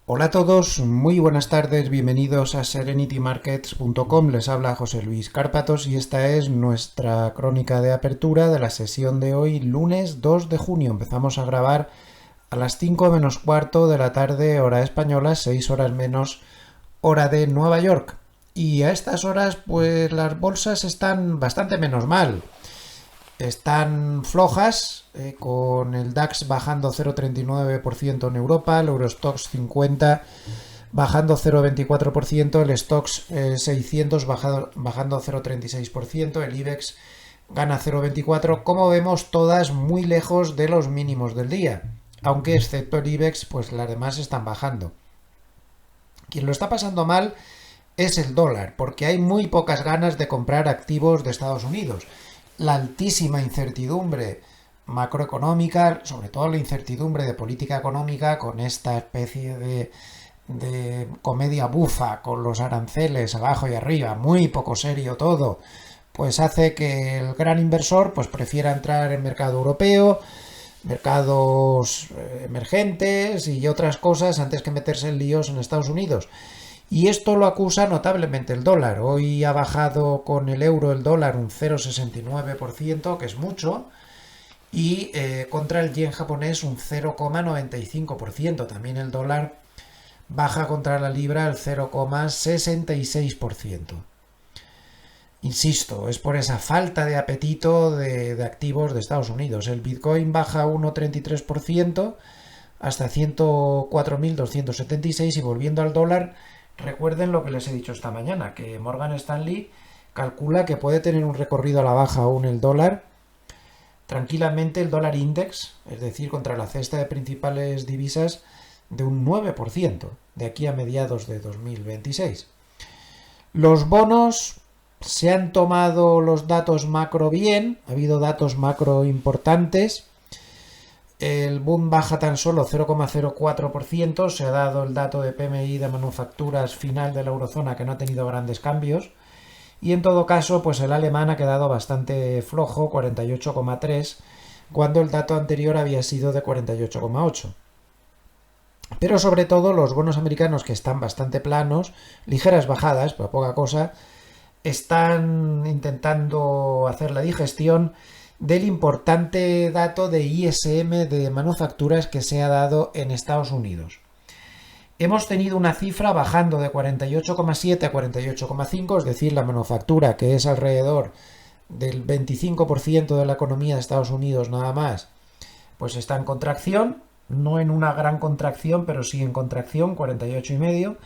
Hola a todos, muy buenas tardes, bienvenidos a serenitymarkets.com. Les habla José Luis Cárpatos y esta es nuestra crónica de apertura de la sesión de hoy, lunes 2 de junio. Empezamos a grabar a las 5 menos cuarto de la tarde, hora española, 6 horas menos, hora de Nueva York. Y a estas horas, pues las bolsas están bastante menos mal. Están flojas, con el DAX bajando 0,39% en Europa, el Eurostoxx 50 bajando 0,24%, el Stoxx 600 bajando 0,36%, el IBEX gana 0,24%. Como vemos, todas muy lejos de los mínimos del día, aunque excepto el IBEX, pues las demás están bajando. Quien lo está pasando mal es el dólar, porque hay muy pocas ganas de comprar activos de Estados Unidos. La altísima incertidumbre macroeconómica, sobre todo la incertidumbre de política económica, con esta especie de comedia bufa, con los aranceles abajo y arriba, muy poco serio todo, pues hace que el gran inversor pues prefiera entrar en mercado europeo, mercados emergentes y otras cosas antes que meterse en líos en Estados Unidos. Y esto lo acusa notablemente el dólar. Hoy ha bajado con el euro el dólar un 0,69%, que es mucho, y contra el yen japonés un 0,95%. También el dólar baja contra la libra el 0,66%. Insisto, es por esa falta de apetito de activos de Estados Unidos. El Bitcoin baja 1,33% hasta 104.276 y volviendo al dólar, recuerden lo que les he dicho esta mañana, que Morgan Stanley calcula que puede tener un recorrido a la baja aún el dólar, tranquilamente el dólar index, es decir, contra la cesta de principales divisas, de un 9% de aquí a mediados de 2026. Los bonos se han tomado los datos macro bien, ha habido datos macro importantes. El boom baja tan solo 0,04%, se ha dado el dato de PMI de manufacturas final de la eurozona que no ha tenido grandes cambios y en todo caso pues el alemán ha quedado bastante flojo, 48,3, cuando el dato anterior había sido de 48,8. Pero sobre todo los bonos americanos, que están bastante planos, ligeras bajadas, pero poca cosa, están intentando hacer la digestión del importante dato de ISM de manufacturas que se ha dado en Estados Unidos. Hemos tenido una cifra bajando de 48,7 a 48,5, es decir, la manufactura, que es alrededor del 25% de la economía de Estados Unidos nada más, pues está en contracción, no en una gran contracción, pero sí en contracción, 48,5,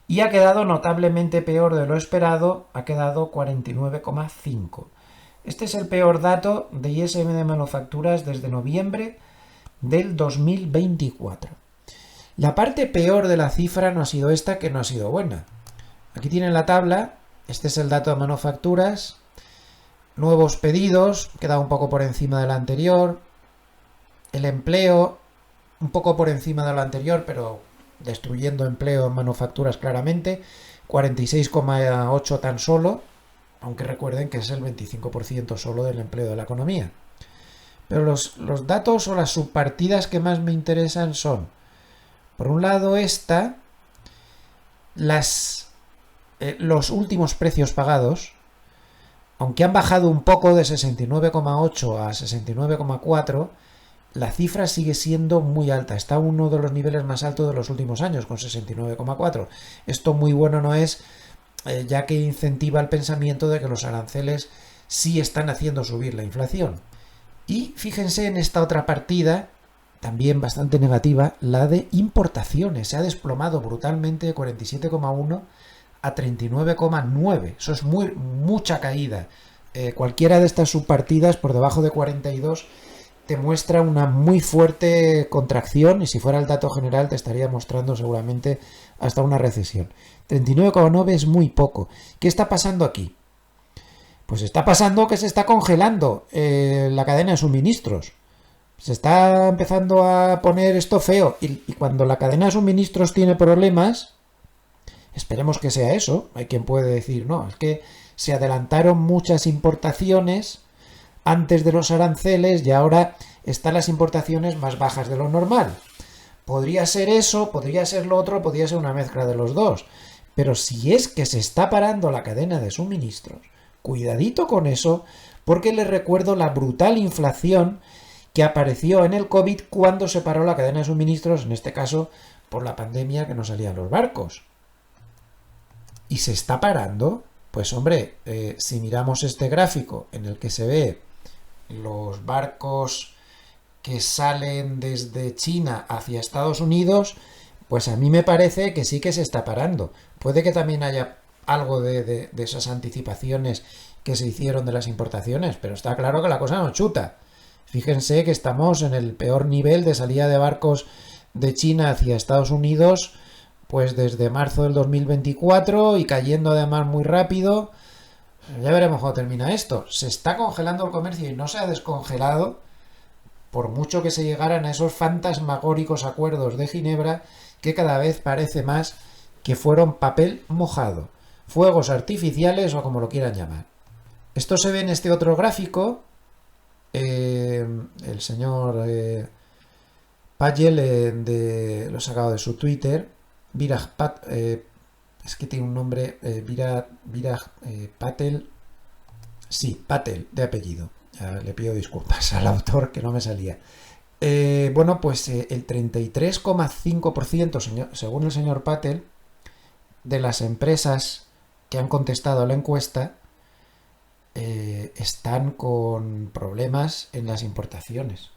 y ha quedado notablemente peor de lo esperado, ha quedado 49,5. Este es el peor dato de ISM de manufacturas desde noviembre del 2024. La parte peor de la cifra no ha sido esta, que no ha sido buena. Aquí tienen la tabla, este es el dato de manufacturas, nuevos pedidos, queda un poco por encima del anterior, el empleo, un poco por encima de lo anterior, pero destruyendo empleo en manufacturas claramente, 46,8 tan solo, aunque recuerden que es el 25% solo del empleo de la economía. Pero los datos o las subpartidas que más me interesan son, por un lado, los últimos precios pagados, aunque han bajado un poco de 69,8 a 69,4, la cifra sigue siendo muy alta, está a uno de los niveles más altos de los últimos años, con 69,4. Esto muy bueno no es, ya que incentiva el pensamiento de que los aranceles sí están haciendo subir la inflación. Y fíjense en esta otra partida, también bastante negativa, la de importaciones. Se ha desplomado brutalmente de 47,1 a 39,9. Eso es mucha caída. Cualquiera de estas subpartidas por debajo de 42 te muestra una muy fuerte contracción, y si fuera el dato general te estaría mostrando seguramente hasta una recesión. 39,9 es muy poco. ¿Qué está pasando aquí? Pues está pasando que se está congelando la cadena de suministros. Se está empezando a poner esto feo, y cuando la cadena de suministros tiene problemas, esperemos que sea eso. Hay quien puede decir, no, es que se adelantaron muchas importaciones antes de los aranceles y ahora están las importaciones más bajas de lo normal. podría ser eso, podría ser lo otro, podría ser una mezcla de los dos. Pero si es que se está parando la cadena de suministros, cuidadito con eso, porque les recuerdo la brutal inflación que apareció en el COVID cuando se paró la cadena de suministros, en este caso por la pandemia que no salían los barcos. Y se está parando, pues hombre, si miramos este gráfico en el que se ve los barcos que salen desde China hacia Estados Unidos, pues a mí me parece que sí que se está parando. Puede que también haya algo de esas anticipaciones que se hicieron de las importaciones, pero está claro que la cosa no chuta. Fíjense que estamos en el peor nivel de salida de barcos de China hacia Estados Unidos, pues desde marzo del 2024 y cayendo además muy rápido. Ya veremos cómo termina esto. Se está congelando el comercio y no se ha descongelado, por mucho que se llegaran a esos fantasmagóricos acuerdos de Ginebra, que cada vez parece más que fueron papel mojado, fuegos artificiales o como lo quieran llamar. Esto se ve en este otro gráfico. El señor Pagel lo ha sacado de su Twitter. Viraj es que tiene un nombre, Viraj Patel. Sí, Patel, de apellido. Ya le pido disculpas al autor que no me salía. Bueno, pues el 33,5%, según el señor Patel, de las empresas que han contestado a la encuesta están con problemas en las importaciones.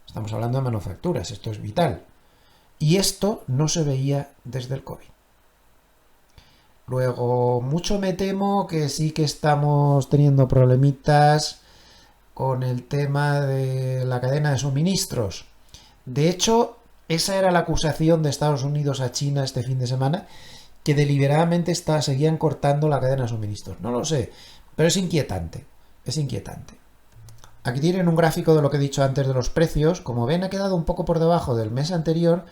Estamos hablando de manufacturas, esto es vital. Y esto no se veía desde el COVID. Luego, mucho me temo que sí que estamos teniendo problemitas con el tema de la cadena de suministros. De hecho, esa era la acusación de Estados Unidos a China este fin de semana, que deliberadamente seguían cortando la cadena de suministros. No lo sé, pero es inquietante. Es inquietante. Aquí tienen un gráfico de lo que he dicho antes de los precios. Como ven, ha quedado un poco por debajo del mes anterior,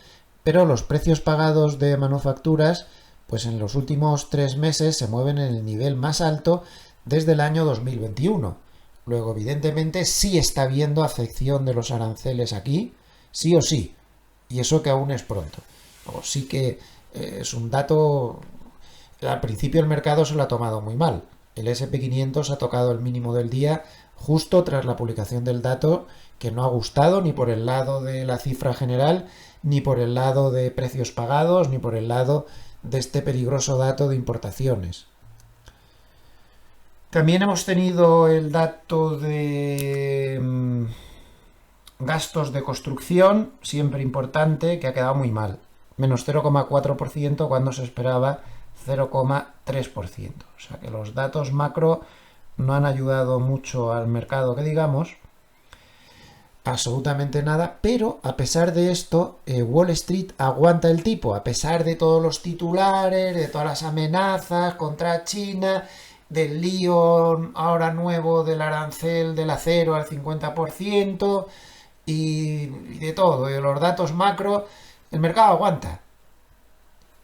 pero los precios pagados de manufacturas, pues en los últimos 3 meses se mueven en el nivel más alto desde el año 2021. Luego, evidentemente, sí está habiendo afección de los aranceles aquí, sí o sí, y eso que aún es pronto. Luego, sí que es un dato. Al principio el mercado se lo ha tomado muy mal. El SP500 ha tocado el mínimo del día justo tras la publicación del dato, que no ha gustado ni por el lado de la cifra general, ni por el lado de precios pagados, ni por el lado de este peligroso dato de importaciones. También hemos tenido el dato de gastos de construcción, siempre importante, que ha quedado muy mal. Menos 0,4% cuando se esperaba 0,3%. O sea que los datos macro no han ayudado mucho al mercado, que digamos. Absolutamente nada, pero a pesar de esto, Wall Street aguanta el tipo, a pesar de todos los titulares, de todas las amenazas contra China, del lío ahora nuevo del arancel del acero al 50% y de todo, y de los datos macro, el mercado aguanta.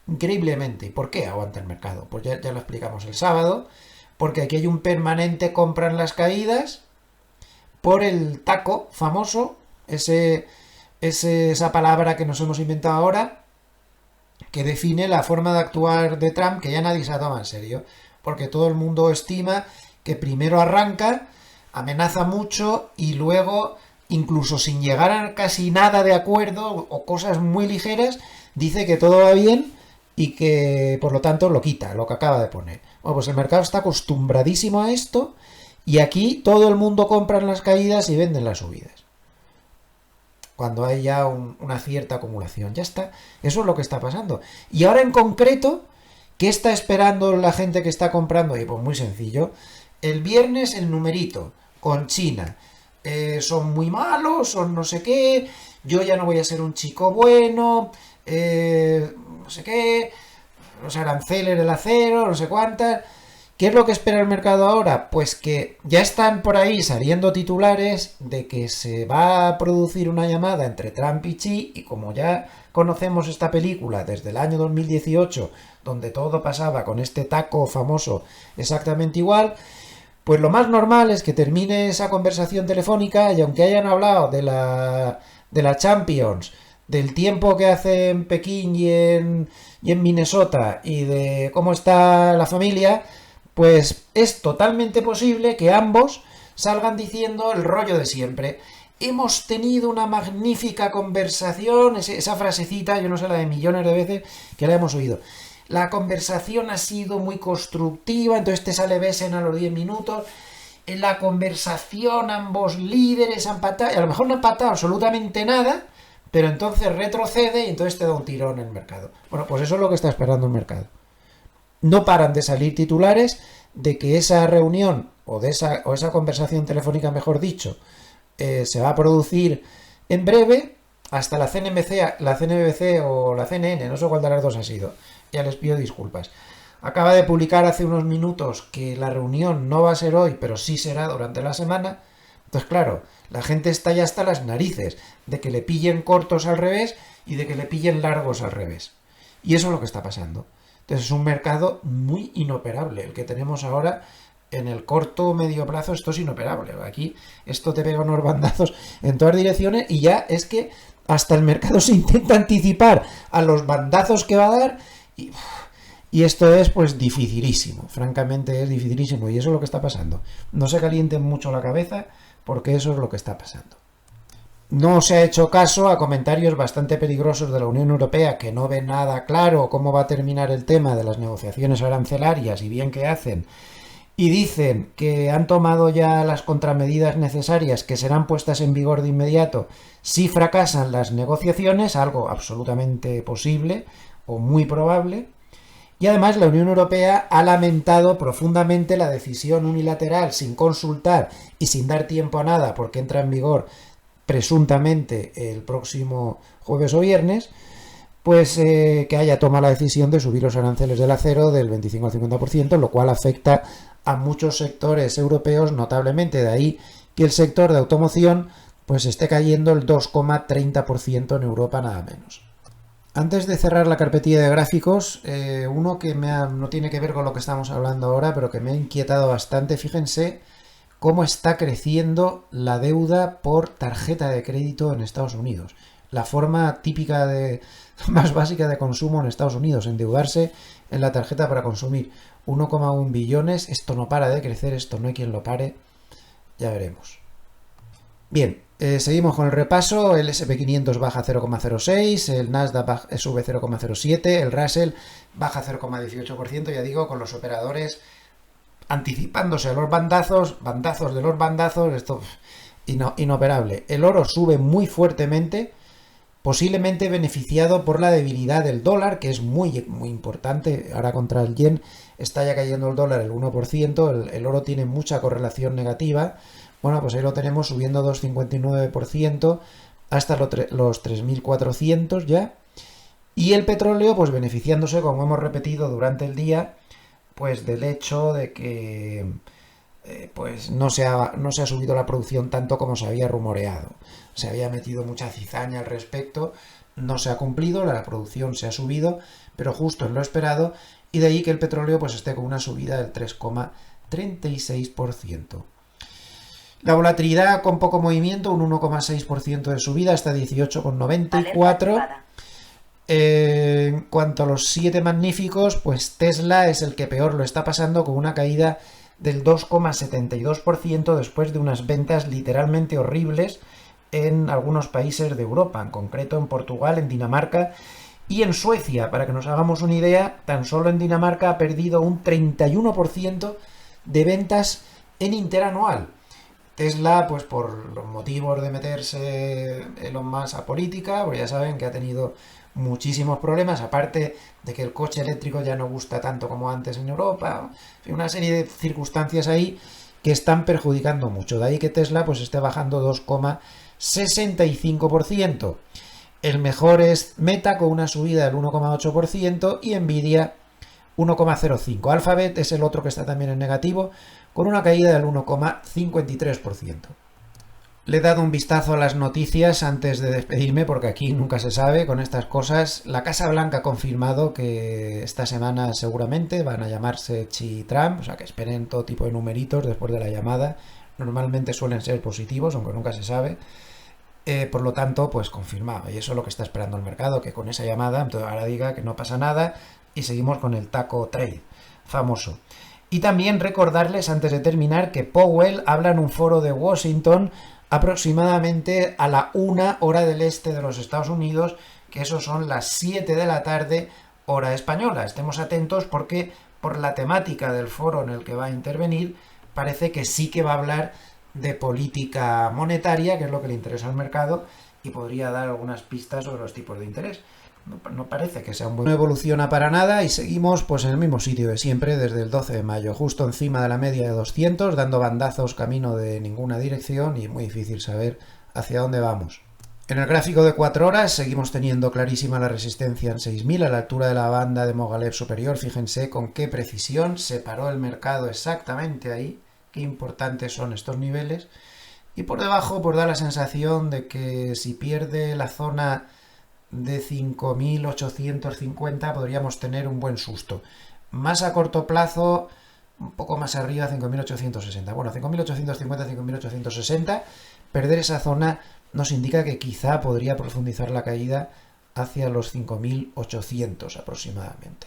Increíblemente. ¿Por qué aguanta el mercado? Pues ya lo explicamos el sábado, porque aquí hay un permanente compra en las caídas, por el taco famoso, esa palabra que nos hemos inventado ahora, que define la forma de actuar de Trump, que ya nadie se la toma en serio, porque todo el mundo estima que primero arranca, amenaza mucho y luego, incluso sin llegar a casi nada de acuerdo o cosas muy ligeras, dice que todo va bien y que por lo tanto lo quita, lo que acaba de poner. Bueno, pues el mercado está acostumbradísimo a esto. Y aquí todo el mundo compra en las caídas y vende en las subidas. Cuando hay ya una cierta acumulación. Ya está. Eso es lo que está pasando. Y ahora en concreto, ¿qué está esperando la gente que está comprando? Y pues muy sencillo. El viernes el numerito con China. Son muy malos, son no sé qué. Yo ya no voy a ser un chico bueno. No sé qué. Los aranceles del acero, no sé cuántas. ¿Qué es lo que espera el mercado ahora? Pues que ya están por ahí saliendo titulares de que se va a producir una llamada entre Trump y Xi, y como ya conocemos esta película desde el año 2018, donde todo pasaba con este taco famoso exactamente igual, pues lo más normal es que termine esa conversación telefónica y aunque hayan hablado de la Champions, del tiempo que hace en Pekín y en Minnesota y de cómo está la familia, pues es totalmente posible que ambos salgan diciendo el rollo de siempre. Hemos tenido una magnífica conversación, esa frasecita, yo no sé, la de millones de veces que la hemos oído. La conversación ha sido muy constructiva, entonces te sale Besen a los 10 minutos. En la conversación ambos líderes han patado, a lo mejor no han patado absolutamente nada, pero entonces retrocede y entonces te da un tirón en el mercado. Bueno, pues eso es lo que está esperando el mercado. No paran de salir titulares de que esa reunión o esa conversación telefónica, mejor dicho, se va a producir en breve. Hasta la CNBC o la CNN, no sé cuál de las dos ha sido, ya les pido disculpas, acaba de publicar hace unos minutos que la reunión no va a ser hoy, pero sí será durante la semana. Entonces, claro, la gente está ya hasta las narices de que le pillen cortos al revés y de que le pillen largos al revés. Y eso es lo que está pasando. Entonces es un mercado muy inoperable el que tenemos ahora. En el corto o medio plazo esto es inoperable. Aquí esto te pega unos bandazos en todas direcciones y ya es que hasta el mercado se intenta anticipar a los bandazos que va a dar y esto es pues dificilísimo. Francamente es dificilísimo y eso es lo que está pasando. No se calienten mucho la cabeza porque eso es lo que está pasando. No se ha hecho caso a comentarios bastante peligrosos de la Unión Europea que no ven nada claro cómo va a terminar el tema de las negociaciones arancelarias y bien que hacen. Y dicen que han tomado ya las contramedidas necesarias que serán puestas en vigor de inmediato si fracasan las negociaciones, algo absolutamente posible o muy probable. Y además la Unión Europea ha lamentado profundamente la decisión unilateral sin consultar y sin dar tiempo a nada porque entra en vigor presuntamente el próximo jueves o viernes, pues que haya tomado la decisión de subir los aranceles del acero del 25 al 50%, lo cual afecta a muchos sectores europeos notablemente. De ahí que el sector de automoción pues esté cayendo el 2,30% en Europa nada menos. Antes de cerrar la carpetilla de gráficos, uno que no tiene que ver con lo que estamos hablando ahora, pero que me ha inquietado bastante. Fíjense cómo está creciendo la deuda por tarjeta de crédito en Estados Unidos. La forma típica más básica de consumo en Estados Unidos, endeudarse en la tarjeta para consumir. 1,1 billones, esto no para de crecer, esto no hay quien lo pare, ya veremos. Bien, seguimos con el repaso. El SP500 baja 0,06, el Nasdaq sube 0,07, el Russell baja 0,18%, ya digo, con los operadores anticipándose a los bandazos de los bandazos, esto inoperable. El oro sube muy fuertemente, posiblemente beneficiado por la debilidad del dólar, que es muy, muy importante. Ahora contra el yen está ya cayendo el dólar el 1%, el oro tiene mucha correlación negativa. Bueno, pues ahí lo tenemos subiendo 2,59% hasta los 3.400 ya. Y el petróleo, pues beneficiándose, como hemos repetido durante el día, pues del hecho de que pues no se ha subido la producción tanto como se había rumoreado. Se había metido mucha cizaña al respecto, no se ha cumplido, la producción se ha subido, pero justo en lo esperado, y de ahí que el petróleo pues esté con una subida del 3,36%. La volatilidad con poco movimiento, un 1,6% de subida hasta 18,94. En cuanto a los 7 magníficos, pues Tesla es el que peor lo está pasando, con una caída del 2,72% después de unas ventas literalmente horribles en algunos países de Europa, en concreto en Portugal, en Dinamarca y en Suecia. Para que nos hagamos una idea, tan solo en Dinamarca ha perdido un 31% de ventas en interanual. Tesla, pues por los motivos de meterse Elon Musk a política, pues ya saben que ha tenido muchísimos problemas, aparte de que el coche eléctrico ya no gusta tanto como antes en Europa, una serie de circunstancias ahí que están perjudicando mucho. De ahí que Tesla pues esté bajando 2,65%. El mejor es Meta con una subida del 1,8% y Nvidia 1,05%. Alphabet es el otro que está también en negativo con una caída del 1,53%. Le he dado un vistazo a las noticias antes de despedirme porque aquí nunca se sabe con estas cosas. La Casa Blanca ha confirmado que esta semana seguramente van a llamarse Xi y Trump, o sea que esperen todo tipo de numeritos después de la llamada. Normalmente suelen ser positivos, aunque nunca se sabe. por lo tanto, pues confirmado. Y eso es lo que está esperando el mercado, que con esa llamada entonces ahora diga que no pasa nada y seguimos con el taco trade famoso. Y también recordarles, antes de terminar, que Powell habla en un foro de Washington aproximadamente a la 1 hora del este de los Estados Unidos, que eso son las 7 de la tarde, hora española. Estemos atentos porque por la temática del foro en el que va a intervenir, parece que sí que va a hablar de política monetaria, que es lo que le interesa al mercado, y podría dar algunas pistas sobre los tipos de interés. No parece que sea un buen... No evoluciona para nada y seguimos pues en el mismo sitio de siempre desde el 12 de mayo, justo encima de la media de 200, dando bandazos camino de ninguna dirección y muy difícil saber hacia dónde vamos. En el gráfico de 4 horas seguimos teniendo clarísima la resistencia en 6.000 a la altura de la banda de Mogilev superior. Fíjense con qué precisión se paró el mercado exactamente ahí, qué importantes son estos niveles. Y por debajo pues da la sensación de que si pierde la zona de 5.850 podríamos tener un buen susto. Más a corto plazo, un poco más arriba, 5.860. Bueno, 5.850, 5.860. Perder esa zona nos indica que quizá podría profundizar la caída hacia los 5.800 aproximadamente.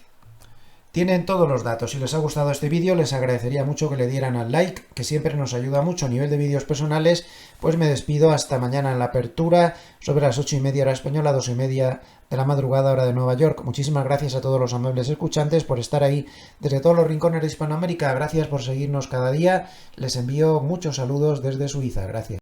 Tienen todos los datos. Si les ha gustado este vídeo, les agradecería mucho que le dieran al like, que siempre nos ayuda mucho a nivel de vídeos personales. Pues me despido hasta mañana en la apertura, sobre las 8:30 hora española, 2:30 de la madrugada hora de Nueva York. Muchísimas gracias a todos los amables escuchantes por estar ahí desde todos los rincones de Hispanoamérica. Gracias por seguirnos cada día. Les envío muchos saludos desde Suiza. Gracias.